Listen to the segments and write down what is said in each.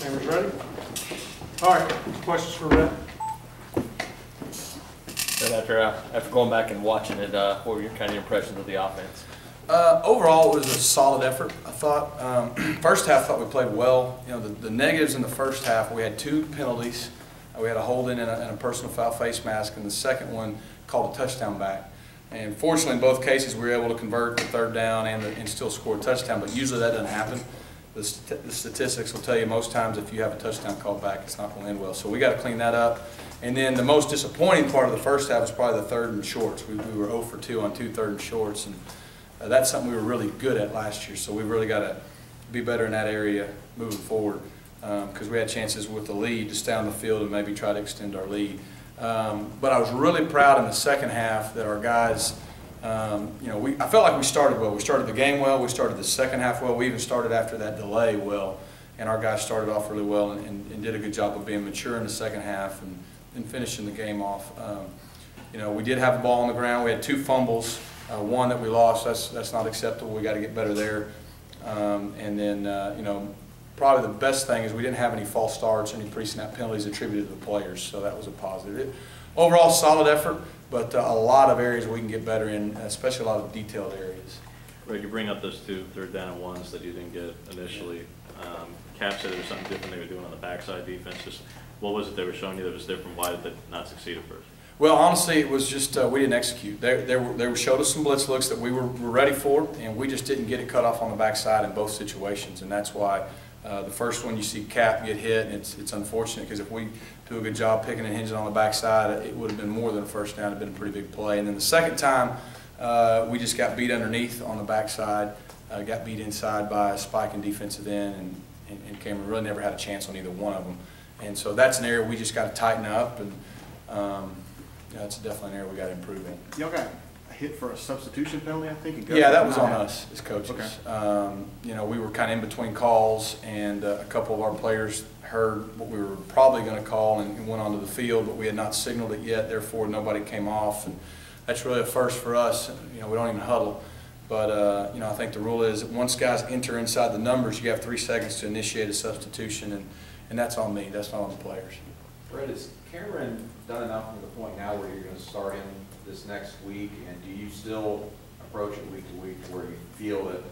Cameron's ready? All right, questions for Rhett? After going back and watching it, what were your kind of impressions of the offense? Overall, it was a solid effort, I thought. First half, I thought we played well. You know, the negatives in the first half, we had 2 penalties. We had a holding and a personal foul face mask, and the second one called a touchdown back. And fortunately, in both cases, we were able to convert the third down and still score a touchdown, but usually that doesn't happen. The statistics will tell you most times if you have a touchdown called back, it's not going to end well. So we got to clean that up. And then the most disappointing part of the first half was probably the third and shorts. We were 0 for 2 on 2 third and shorts, and that's something we were really good at last year. So we've really got to be better in that area moving forward because we had chances with the lead to stay on the field and maybe try to extend our lead. But I was really proud in the second half that our guys, you know, I felt like we started well. We started the game well. We started the second half well. We even started after that delay well. And our guys started off really well and did a good job of being mature in the second half and finishing the game off. You know, we did have the ball on the ground. We had 2 fumbles, 1 that we lost. That's not acceptable. We got to get better there. And then, you know, probably the best thing is we didn't have any false starts, any pre-snap penalties attributed to the players, so that was a positive. Overall, solid effort, but a lot of areas we can get better in, especially a lot of detailed areas. Right, you bring up those 2 third down and ones that you didn't get initially. Cap said there was something different they were doing on the backside defense. Just what was it they were showing you that was different? Why did they not succeed at first? Well, honestly, it was just we didn't execute. They showed us some blitz looks that we were ready for, and we just didn't get it cut off on the backside in both situations, and that's why the first one you see Cap get hit, and it's unfortunate because if we do a good job picking and hinging on the backside, it would have been more than a first down. It would have been a pretty big play. And then the second time, we just got beat underneath on the backside, got beat inside by a spiking defensive end, and Cameron really never had a chance on either one of them. And so that's an area we just got to tighten up, and that's definitely an area we got to improve in. Y'all got hit for a substitution penalty, I think? Yeah, that was on us as coaches. Okay. You know, we were kind of in between calls, and a couple of our players heard what we were probably going to call and went onto the field, but we had not signaled it yet, therefore nobody came off. And that's really a first for us. You know, we don't even huddle. But, you know, I think the rule is that once guys enter inside the numbers, you have 3 seconds to initiate a substitution, and that's on me. That's not on the players. Brett, is Cameron done enough to the point now where you're going to start him this next week, and do you still approach it week to week where you feel that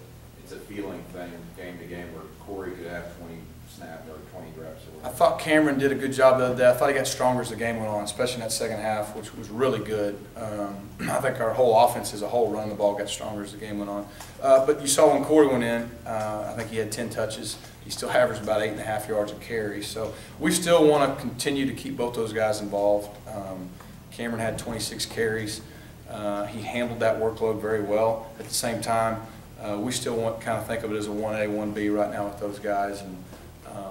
it's a feeling thing game to game where Corey could have 20 snaps or 20 reps? Or I thought Cameron did a good job the other day. I thought he got stronger as the game went on, especially in that second half, which was really good. I think our whole offense as a whole running the ball got stronger as the game went on. But you saw when Corey went in, I think he had 10 touches. He still averaged about 8.5 yards a carry. So we still want to continue to keep both those guys involved. Cameron had 26 carries. He handled that workload very well. At the same time, we still want kind of think of it as a 1A, 1B right now with those guys, and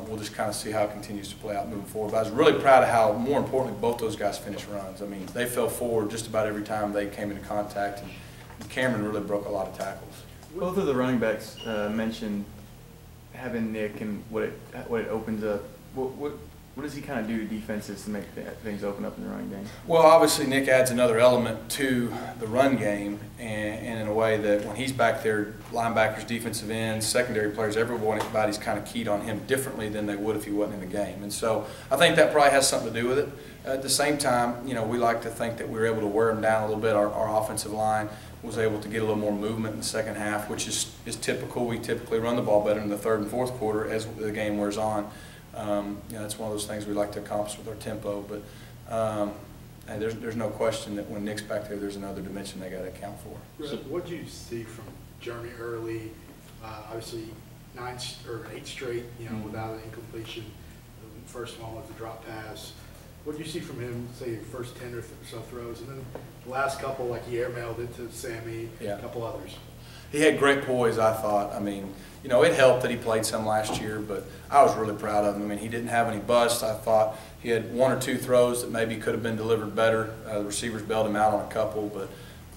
we'll just kind of see how it continues to play out moving forward. But I was really proud of how, more importantly, both those guys finished runs. I mean, they fell forward just about every time they came into contact, and Cameron really broke a lot of tackles. Both of the running backs mentioned having Nick and what it opens up. What does he kind of do to defenses to make things open up in the running game? Well, obviously Nick adds another element to the run game, and in a way that when he's back there, linebackers, defensive ends, secondary players, everybody's kind of keyed on him differently than they would if he wasn't in the game. And so I think that probably has something to do with it. At the same time, you know, we like to think that we were able to wear him down a little bit. Our offensive line was able to get a little more movement in the second half, which is typical. We typically run the ball better in the third and fourth quarter as the game wears on. You know, that's one of those things we like to accomplish with our tempo, but and there's no question that when Nick's back there, there's another dimension they got to account for. What did you see from Jeremy early? Obviously, 8 straight, you know, without an incompletion. The first one was the drop pass. What did you see from him, say, your first 10 or so throws, and then the last couple, like he airmailed it to Sammy, a couple others? He had great poise, I thought. I mean, you know, it helped that he played some last year, but I was really proud of him. I mean, he didn't have any busts. I thought he had 1 or 2 throws that maybe could have been delivered better. The receivers bailed him out on a couple, but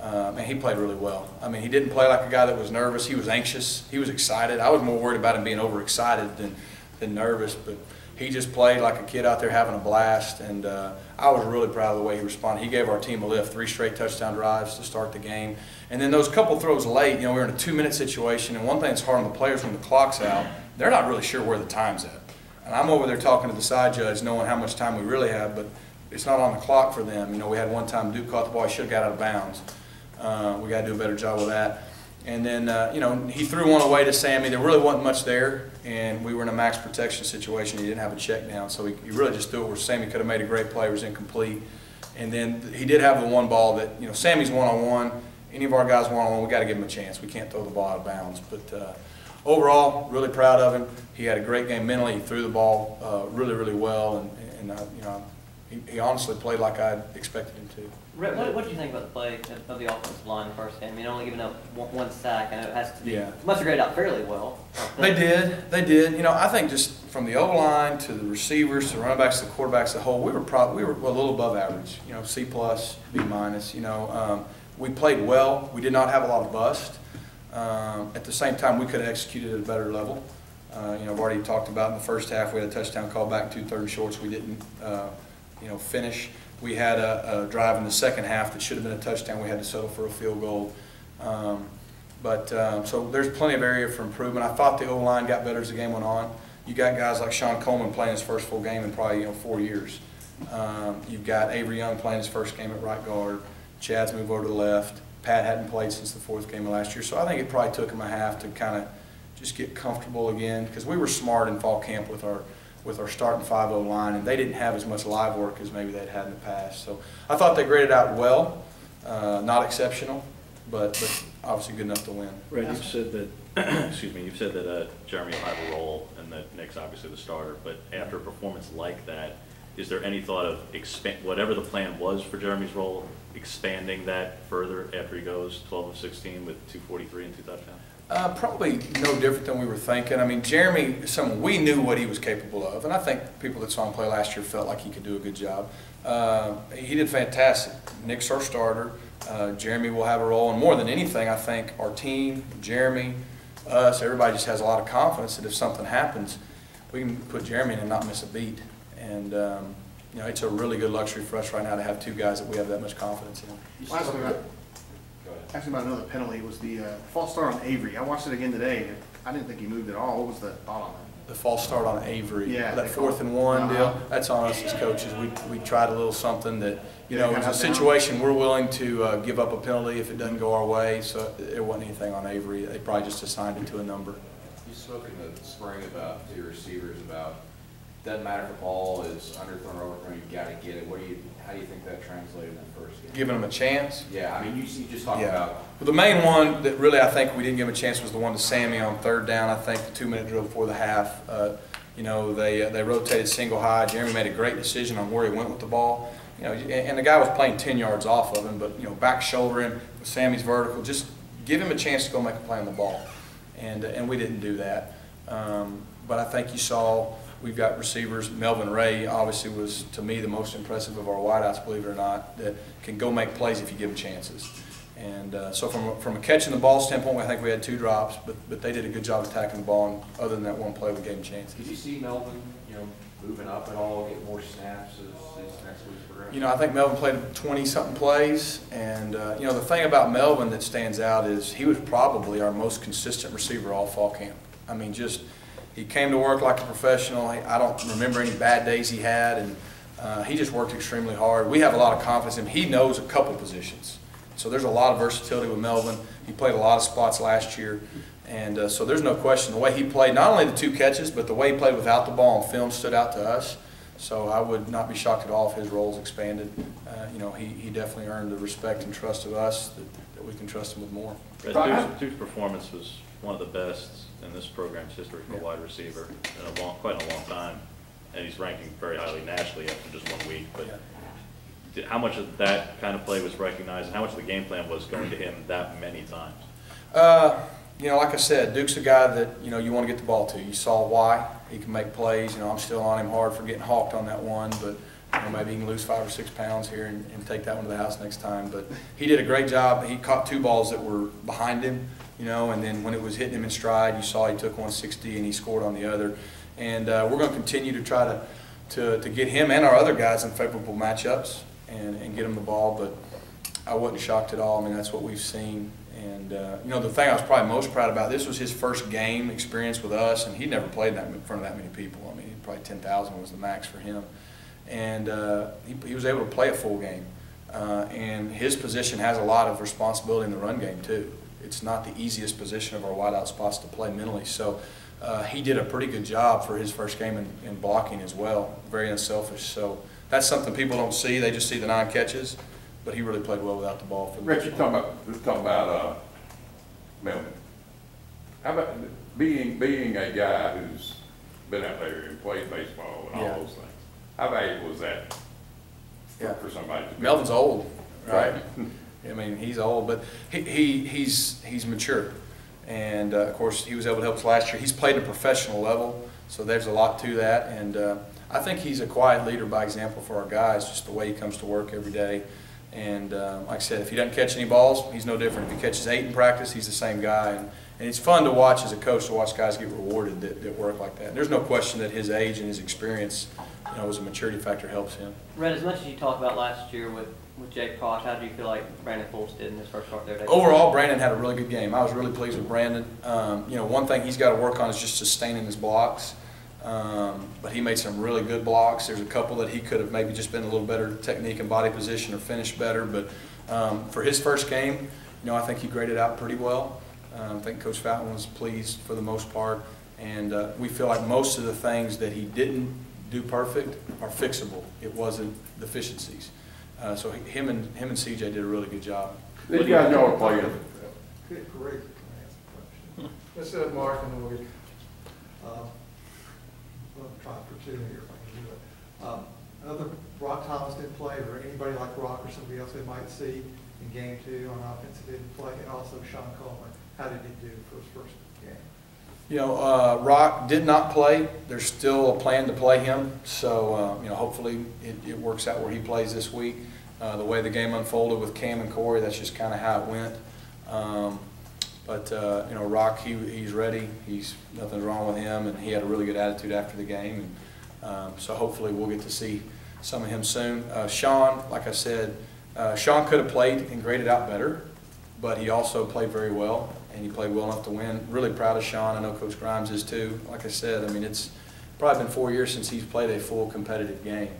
and he played really well. I mean, he didn't play like a guy that was nervous. He was anxious. He was excited. I was more worried about him being overexcited than nervous, but he just played like a kid out there having a blast, and I was really proud of the way he responded. He gave our team a lift, 3 straight touchdown drives to start the game. And then those couple throws late, you know, we were in a 2-minute situation, and one thing that's hard on the players when the clock's out, they're not really sure where the time's at. And I'm over there talking to the side judge, knowing how much time we really have, but it's not on the clock for them. You know, we had one time Duke caught the ball, he should have got out of bounds. We got to do a better job with that. And then, you know, he threw one away to Sammy. There really wasn't much there, and we were in a max protection situation. He didn't have a check down, so he really just threw it where Sammy could have made a great play. It was incomplete. And then he did have the one ball that, you know, Sammy's one-on-one. Any of our guys one-on-one, we got to give him a chance. We can't throw the ball out of bounds. But overall, really proud of him. He had a great game mentally. He threw the ball really, really well, and you know, he honestly played like I expected him to. Rhett, what did you think about the play of the offensive line the first game? I mean, only giving up one sack. I know it has to be. Yeah. Must have graded out fairly well. They did. You know, I think just from the O-line to the receivers, to the running backs, to the quarterbacks, the whole, we were a little above average. You know, C+, B-. You know, we played well. We did not have a lot of bust. At the same time, we could have executed at a better level. You know, I've already talked about in the first half, we had a touchdown call back, 2 third and shorts. We didn't, you know, finish. We had a drive in the second half that should have been a touchdown. We had to settle for a field goal. So there's plenty of area for improvement. I thought the O-line got better as the game went on. You got guys like Sean Coleman playing his first full game in probably 4 years. You've got Avery Young playing his first game at right guard. Chad's moved over to the left. Pat hadn't played since the 4th game of last year. So I think it probably took him a half to kind of just get comfortable again, because we were smart in fall camp with our starting 5-0 line, and they didn't have as much live work as maybe they'd had in the past. So I thought they graded out well, not exceptional, but obviously good enough to win. Rhett, you've said that, excuse me, you've said that Jeremy will have a role and that Nick's obviously the starter, but after a performance like that, is there any thought of whatever the plan was for Jeremy's role, expanding that further after he goes 12 of 16 with 243 and 2 touchdowns? Probably no different than we were thinking. I mean, Jeremy, we knew what he was capable of, and I think people that saw him play last year felt like he could do a good job. He did fantastic. Nick's our starter. Jeremy will have a role, and more than anything, I think our team, Jeremy, us, everybody just has a lot of confidence that if something happens, we can put Jeremy in and not miss a beat. And you know, it's a really good luxury for us right now to have 2 guys that we have that much confidence in. Asking about another penalty was the false start on Avery. I watched it again today. I didn't think he moved at all. What was the thought on that? The false start on Avery, Yeah, that 4th and 1 deal, that's on us as coaches. We tried a little something that, you know, it was a situation we're willing to give up a penalty if it doesn't go our way, so there wasn't anything on Avery. They probably just assigned it to a number. You spoke in the spring about, to your receivers, about doesn't matter if the ball is underthrown or overthrown, you got to get it. How do you think that translated in the first game? Giving them a chance? Yeah, I mean, you just talked about. Well, the main one that really I think we didn't give him a chance was the one to Sammy on 3rd down. I think the 2-minute drill before the half. You know, they rotated single high. Jeremy made a great decision on where he went with the ball. You know, and the guy was playing 10 yards off of him, but you know, back shoulder him with Sammy's vertical. Just give him a chance to go make a play on the ball, and we didn't do that. But I think you saw. We've got receivers. Melvin Ray obviously was, to me, the most impressive of our wideouts, believe it or not, that can go make plays if you give them chances. And so from a catching the ball standpoint, I think we had 2 drops, but they did a good job attacking the ball. And other than that one play, we gave them chances. Did you see Melvin, you know, moving up at all, get more snaps as next week's progression? You know, I think Melvin played 20-something plays, and you know, the thing about Melvin that stands out is he was probably our most consistent receiver all fall camp. I mean, just. He came to work like a professional. I don't remember any bad days he had, and he just worked extremely hard. We have a lot of confidence in him. He knows a couple positions. So there's a lot of versatility with Melvin. He played a lot of spots last year, and so there's no question. The way he played, not only the 2 catches, but the way he played without the ball on film stood out to us. So I would not be shocked at all if his roles expanded. You know, he definitely earned the respect and trust of us that we can trust him with more. Duke's performance was one of the best in this program's history for a wide receiver in quite a long time, and he's ranking very highly nationally after just 1 week. But how much of that kind of play was recognized, and how much of the game plan was going to him that many times? You know, like I said, Duke's a guy that, you know, you want to get the ball to. You saw why. He can make plays. You know, I'm still on him hard for getting hawked on that one, but you know, maybe he can lose 5 or 6 pounds here and take that one to the house next time. But he did a great job. He caught 2 balls that were behind him, you know, and then when it was hitting him in stride, you saw he took 160 and he scored on the other. And we're going to continue to try to get him and our other guys in favorable matchups and get them the ball. But I wasn't shocked at all. I mean, that's what we've seen. And, you know, the thing I was probably most proud about, this was his first game experience with us, and he'd never played in front of that many people. I mean, probably 10,000 was the max for him. And he was able to play a full game. And his position has a lot of responsibility in the run game too. It's not the easiest position of our wideout spots to play mentally. So he did a pretty good job for his first game in blocking as well, very unselfish. So that's something people don't see. They just see the 9 catches, but he really played well without the ball. For the Rich, you're talking about Melvin. How about being a guy who's been out there and played baseball and all those things? How valuable is that for somebody to be? Melvin's old, right? I mean, he's old, but he's mature. And, of course, he was able to help us last year. He's played at a professional level, so there's a lot to that. And I think he's a quiet leader by example for our guys, just the way he comes to work every day. And like I said, if he doesn't catch any balls, he's no different. If he catches 8 in practice, he's the same guy. And it's fun to watch as a coach, to watch guys get rewarded that work like that. And there's no question that his age and his experience, as a maturity factor, helps him. Rhett, as much as you talked about last year with Jake Prosh, how do you feel like Brandon Fultz did in his first start there? Overall, Brandon had a really good game. I was really pleased with Brandon. One thing he's got to work on is just sustaining his blocks. But he made some really good blocks. There's a couple that he could have maybe just been a little better technique and body position or finished better. But for his first game, I think he graded out pretty well. I think Coach Fountain was pleased for the most part. And we feel like most of the things that he didn't do perfect are fixable. It wasn't deficiencies. So him and CJ did a really good job. These guys know what playing. Great. Can I ask a question? This is Mark and Lloyd. I'm trying for 2 here if I can do it. Other Brock Thomas didn't play, or anybody like Brock or somebody else they might see in game 2 on offense that didn't play, and also Sean Coleman. How did he do for his first game? Rock did not play. There's still a plan to play him. So, hopefully it works out where he plays this week. The way the game unfolded with Cam and Corey, that's just kind of how it went. Rock, he's ready. Nothing's wrong with him, and he had a really good attitude after the game. And so hopefully we'll get to see some of him soon. Sean, like I said, Sean could have played and graded out better, but he also played very well, and he played well enough to win. Really proud of Sean. I know Coach Grimes is too. Like I said, it's probably been 4 years since he's played a full competitive game.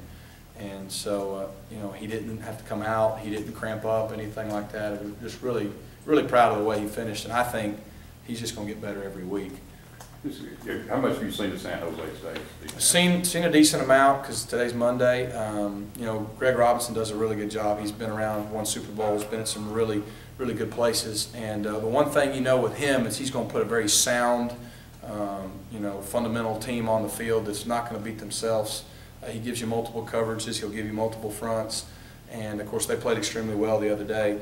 And so, he didn't have to come out. He didn't cramp up, anything like that. It was just really, really proud of the way he finished. And I think he's just going to get better every week. How much have you seen of San Jose State? Seen a decent amount because today's Monday. Greg Robinson does a really good job. He's been around, won Super Bowls, been in some really, really good places. And the one thing with him is he's going to put a very sound, fundamental team on the field that's not going to beat themselves. He gives you multiple coverages. He'll give you multiple fronts. And, of course, they played extremely well the other day.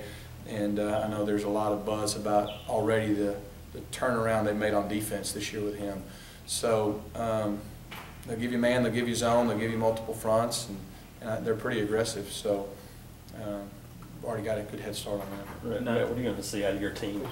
And I know there's a lot of buzz about already the turnaround they made on defense this year with him. So they'll give you man, they'll give you zone, they'll give you multiple fronts, and they're pretty aggressive. So already got a good head start on that. Right. Now, what are you going to see out of your team?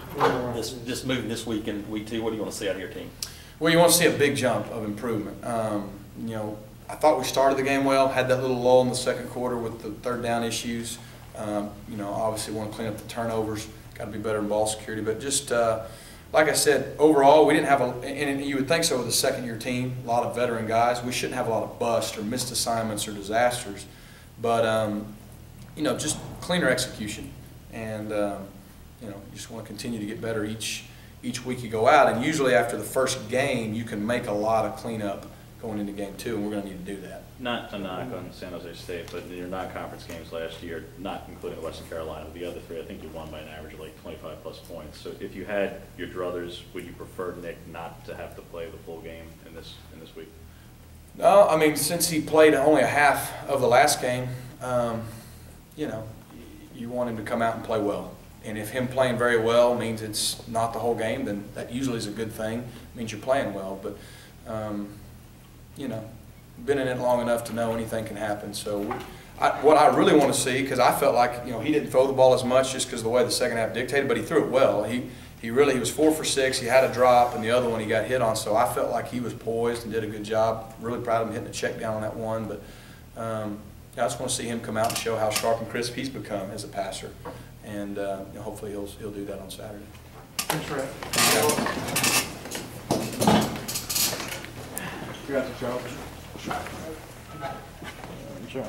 Just moving this week in week 2, what do you want to see out of your team? Well, you want to see a big jump of improvement. I thought we started the game well, had that little lull in the second quarter with the third down issues. Obviously want to clean up the turnovers, got to be better in ball security. But just like I said, overall, we didn't have and you would think so with a second-year team, a lot of veteran guys. We shouldn't have a lot of busts or missed assignments or disasters. But, just cleaner execution. And, you just want to continue to get better each week you go out. And usually after the first game, you can make a lot of cleanup going into game 2, and we're going to need to do that. Not a knock on San Jose State, but in your non-conference games last year, not including Western Carolina, the other 3, I think you won by an average of like 25-plus points. So if you had your druthers, would you prefer Nick not to have to play the full game in this week? No, since he played only a half of the last game, you want him to come out and play well. And if him playing very well means it's not the whole game, then that usually is a good thing. It means you're playing well. But been in it long enough to know anything can happen. So what I really want to see, because I felt like, he didn't throw the ball as much just because of the way the second half dictated, but he threw it well. He was 4 for 6. He had a drop, and the other one he got hit on. So I felt like he was poised and did a good job. Really proud of him hitting the check down on that one. But I just want to see him come out and show how sharp and crisp he's become as a passer. And hopefully he'll do that on Saturday. Thanks, Rhett. Congrats, Charles. Sure.